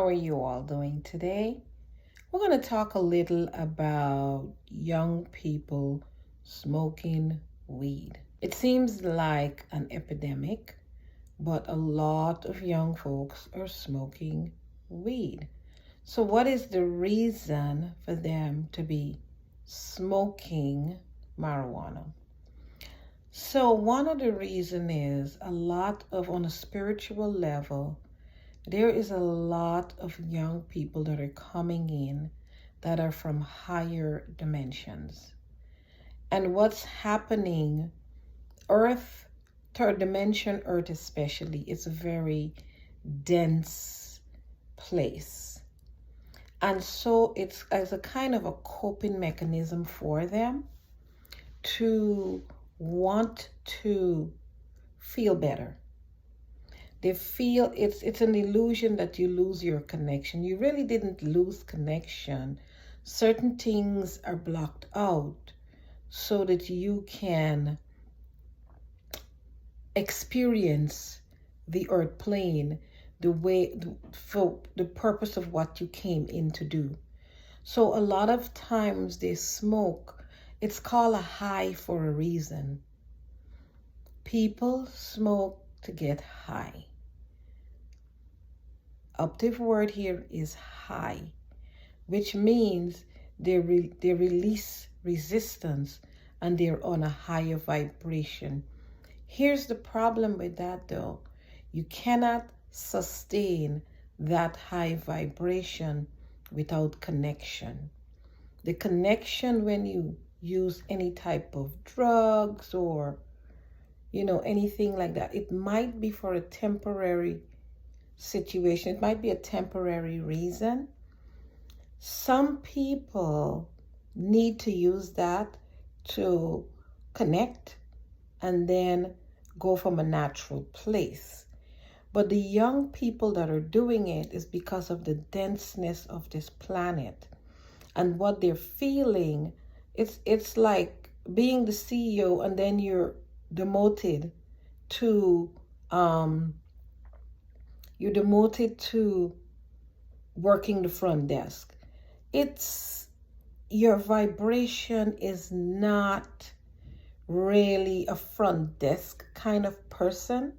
How are you all doing today? We're going to talk a little about young people smoking weed. It seems like an epidemic, but a lot of young folks are smoking weed. So, what is the reason for them to be smoking marijuana? So, one of the reason is on a spiritual level, there is a lot of young people that are coming in that are from higher dimensions. And what's happening, Earth, third dimension, Earth especially, is a very dense place. And so it's as a kind of a coping mechanism for them to want to feel better. They feel it's an illusion that you lose your connection. You really didn't lose connection. Certain things are blocked out so that you can experience the earth plane for the purpose of what you came in to do. So a lot of times they smoke. It's called a high for a reason. People smoke to get high. Operative word here is high, which means they release resistance and they're on a higher vibration. Here's the problem with that though. You cannot sustain that high vibration without connection. The connection when you use any type of drugs or anything like that, it might be for a temporary situation. It might be a temporary reason. Some people need to use that to connect and then go from a natural place. But the young people that are doing it is because of the denseness of this planet and what they're feeling. It's like being the CEO and then you're demoted to working the front desk. Your vibration is not really a front desk kind of person,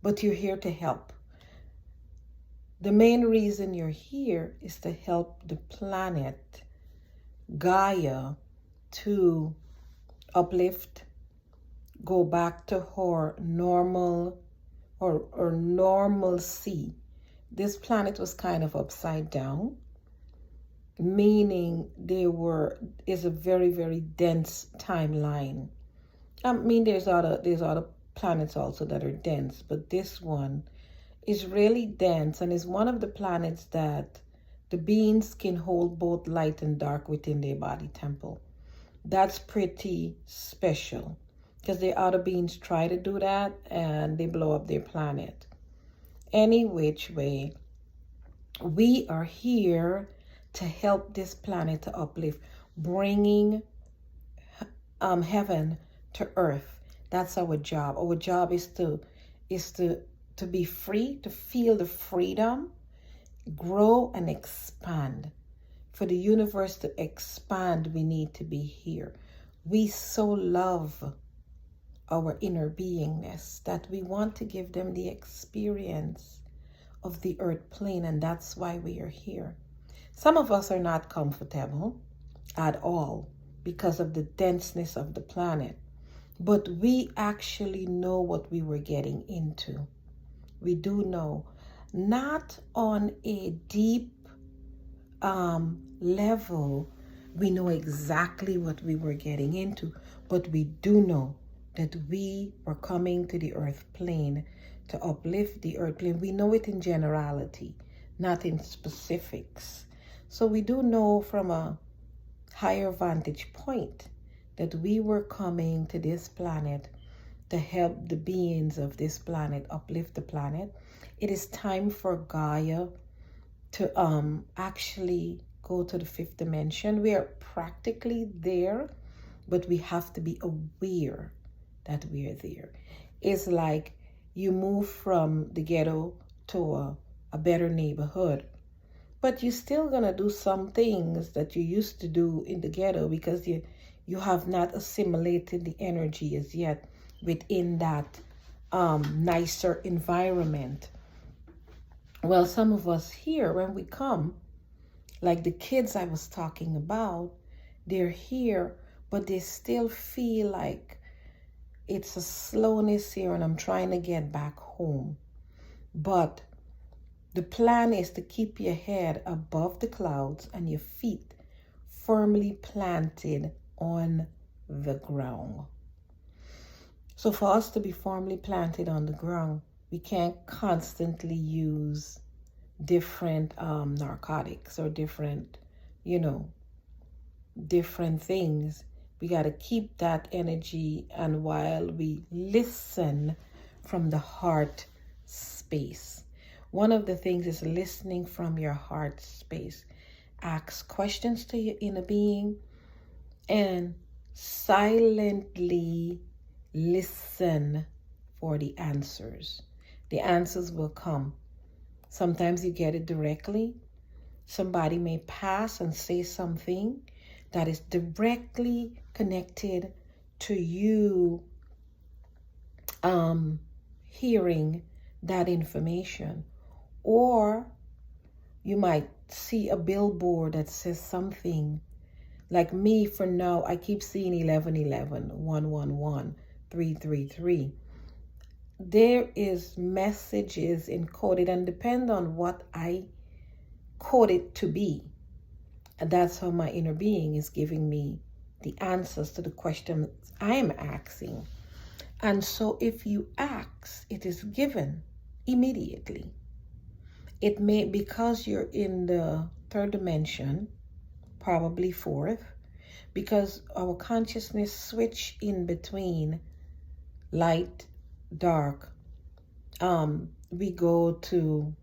but you're here to help. The main reason you're here is to help the planet, Gaia, to uplift, go back to her normal or normalcy. This planet was kind of upside down, meaning is a very, very dense timeline. I mean, there's other planets also that are dense, but this one is really dense and is one of the planets that the beings can hold both light and dark within their body temple. That's pretty special because the outer beings try to do that and they blow up their planet. Any which way, we are here to help this planet to uplift, bringing heaven to earth. That's our job. Our job is to be free, to feel the freedom, grow and expand. For the universe to expand, we need to be here. We so love our inner beingness that we want to give them the experience of the earth plane, and that's why we are here. Some of us are not comfortable at all because of the denseness of the planet, but we actually know what we were getting into. We do know, not on a deep level, we know exactly what we were getting into, but we do know that we were coming to the earth plane to uplift the earth plane. We know it in generality, not in specifics. So we do know from a higher vantage point that we were coming to this planet to help the beings of this planet uplift the planet. It is time for Gaia to actually go to the fifth dimension. We are practically there, but we have to be aware that we are there. It's like you move from the ghetto to a better neighborhood. but you're still gonna do some things that you used to do in the ghetto because you have not assimilated the energy as yet within that nicer environment. Well, some of us here, when we come, like the kids I was talking about, they're here, but they still feel like it's a slowness here and I'm trying to get back home. But the plan is to keep your head above the clouds and your feet firmly planted on the ground. So for us to be firmly planted on the ground, we can't constantly use different narcotics or different, different things. We got to keep that energy, and while we listen from the heart space. One of the things is listening from your heart space. Ask questions to your inner being and silently listen for the answers. The answers will come. Sometimes you get it directly. Somebody may pass and say something that is directly connected to you hearing that information. Or you might see a billboard that says something. Like me, for now, I keep seeing 1111, 111, 333. There is messages encoded, and depend on what I code it to be. And that's how my inner being is giving me the answers to the questions I'm asking. And so if you ask, it is given immediately. It may, because you're in the third dimension, probably fourth, because our consciousness switch in between light, dark. We go to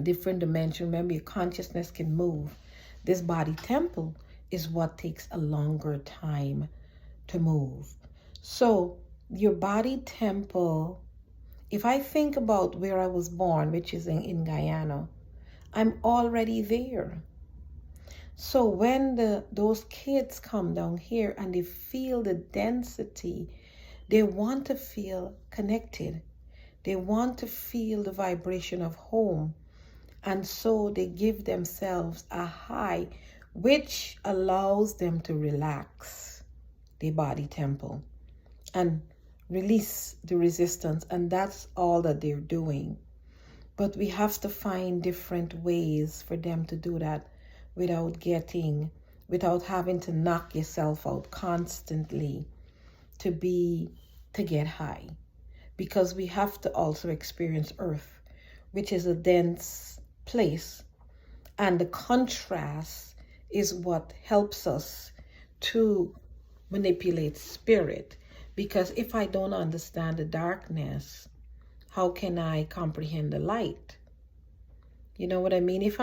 different dimension. Remember, your consciousness can move. This body temple is what takes a longer time to move. So your body temple, if I think about where I was born, which is in Guyana, I'm already there. So when those kids come down here and they feel the density, they want to feel connected. They want to feel the vibration of home. And so they give themselves a high, which allows them to relax their body temple and release the resistance. And that's all that they're doing. But we have to find different ways for them to do that without having to knock yourself out constantly to get high. Because we have to also experience earth, which is a dense place. And the contrast is what helps us to manipulate spirit. Because if I don't understand the darkness, how can I comprehend the light? You know what I mean? If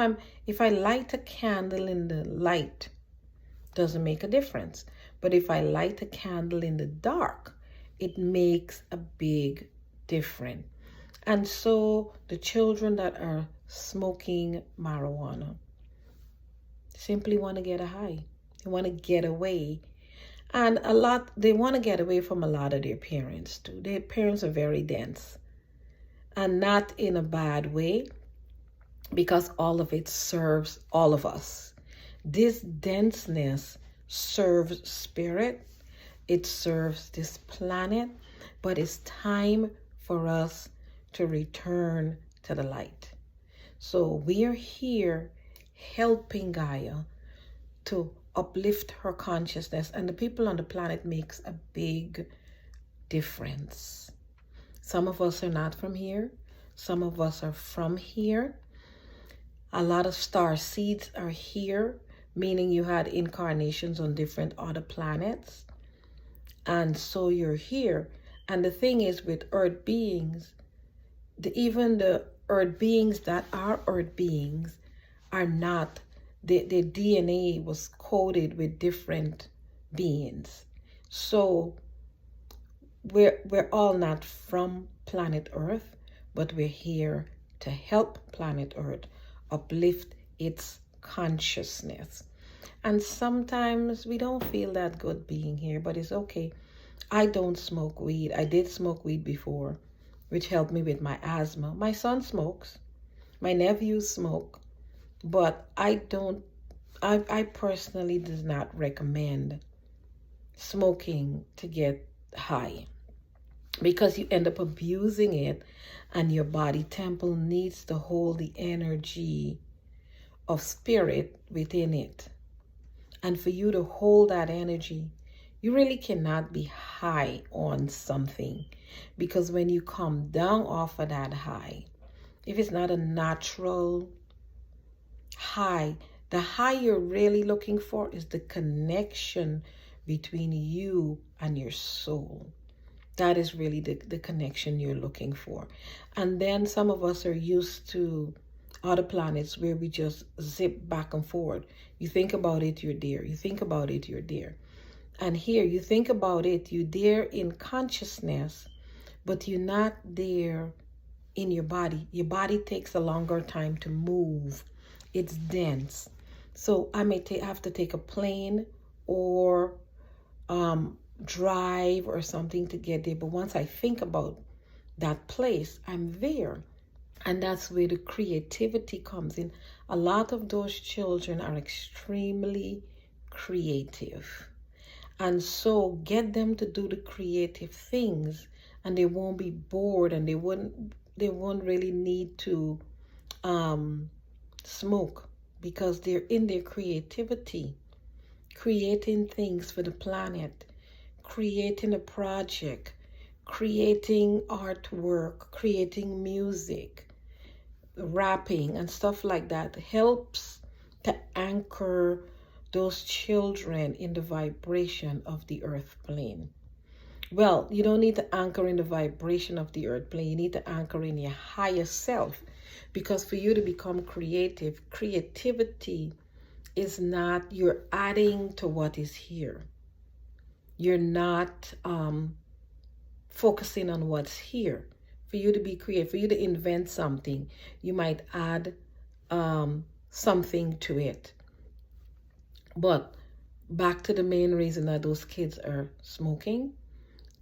I light a candle in the light, doesn't make a difference. But if I light a candle in the dark, it makes a big difference. And so the children that are smoking marijuana simply want to get a high. They want to get away. And they want to get away from a lot of their parents too. Their parents are very dense. And not in a bad way, because all of it serves all of us. This denseness serves spirit. It serves this planet. But it's time for us to return to the light. So we're here helping Gaia to uplift her consciousness, and the people on the planet makes a big difference. Some of us are not from here. Some of us are from here. A lot of star seeds are here, meaning you had incarnations on different other planets. And so you're here. And the thing is with earth beings, even the earth beings that are earth beings are not, the DNA was coded with different beings. So we're all not from planet Earth, but we're here to help planet Earth uplift its consciousness. And sometimes we don't feel that good being here, but it's okay. I don't smoke weed. I did smoke weed before, which helped me with my asthma. My son smokes. My nephews smoke. But I personally do not recommend smoking to get high, because you end up abusing it, and your body temple needs to hold the energy of spirit within it. And for you to hold that energy, you really cannot be high on something, because when you come down off of that high, if it's not a natural high, the high you're really looking for is the connection between you and your soul. That is really the connection you're looking for. And then some of us are used to other planets where we just zip back and forth. You think about it, you're there. You think about it, you're there. And here, you think about it, you're there in consciousness, but you're not there in your body. Your body takes a longer time to move. It's dense. So I may have to take a plane or drive or something to get there. But once I think about that place, I'm there. And that's where the creativity comes in. A lot of those children are extremely creative. And so get them to do the creative things, and they won't be bored, and they won't really need to smoke, because they're in their creativity, creating things for the planet, creating a project, creating artwork, creating music, rapping and stuff like that helps to anchor those children in the vibration of the earth plane. Well, you don't need to anchor in the vibration of the earth plane. You need to anchor in your higher self, because for you to become creative, creativity is not, you're adding to what is here. You're not focusing on what's here. For you to be creative, for you to invent something, you might add something to it. But back to the main reason that those kids are smoking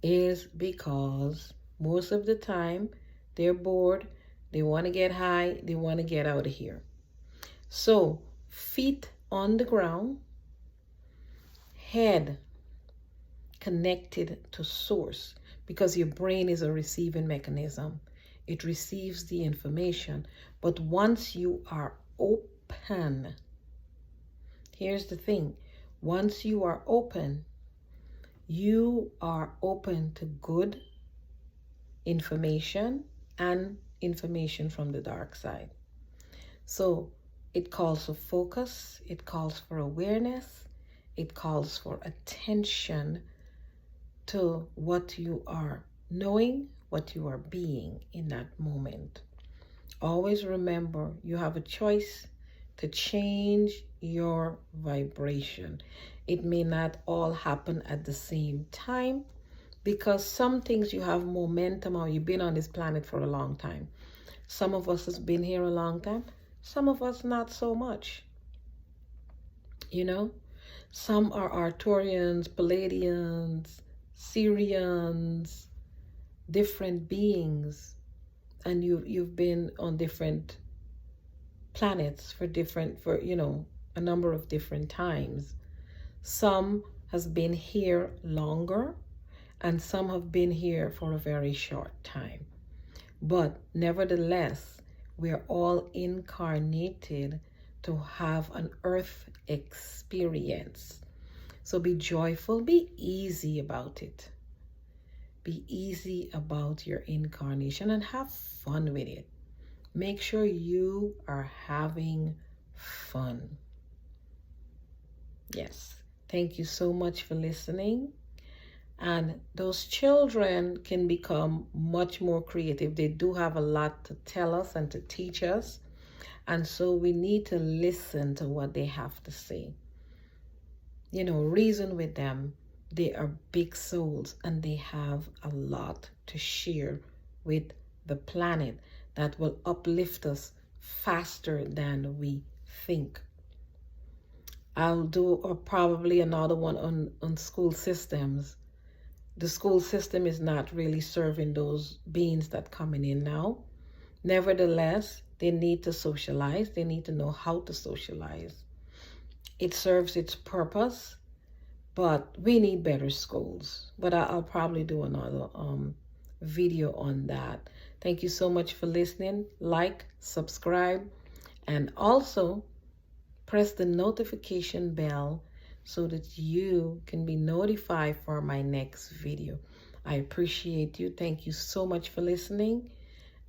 is because most of the time they're bored, they want to get high, they want to get out of here. So feet on the ground, head connected to source, because your brain is a receiving mechanism. It receives the information. But once you are open, here's the thing. Once you are open to good information and information from the dark side. So it calls for focus, it calls for awareness, it calls for attention to what you are knowing, what you are being in that moment. Always remember, you have a choice to change your vibration. It may not all happen at the same time, because some things you have momentum, or you've been on this planet for a long time. Some of us has been here a long time, some of us not so much. You know, some are Arcturians, Palladians, Syrians, different beings, and you've been on different planets for a number of different times. Some has been here longer, and some have been here for a very short time. But nevertheless, we're all incarnated to have an earth experience. So be joyful, be easy about it. Be easy about your incarnation and have fun with it. Make sure you are having fun. Yes. Thank you so much for listening. And those children can become much more creative. They do have a lot to tell us and to teach us. And so we need to listen to what they have to say. Reason with them. They are big souls, and they have a lot to share with the planet that will uplift us faster than we think. I'll do probably another one on school systems. The school system is not really serving those beings that coming in now. Nevertheless, they need to socialize. They need to know how to socialize. It serves its purpose, but we need better schools. But I'll probably do another video on that. Thank you so much for listening. Like, subscribe, and also press the notification bell so that you can be notified for my next video. I appreciate you. Thank you so much for listening,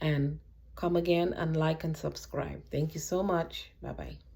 and come again and like and subscribe. Thank you so much. Bye-bye.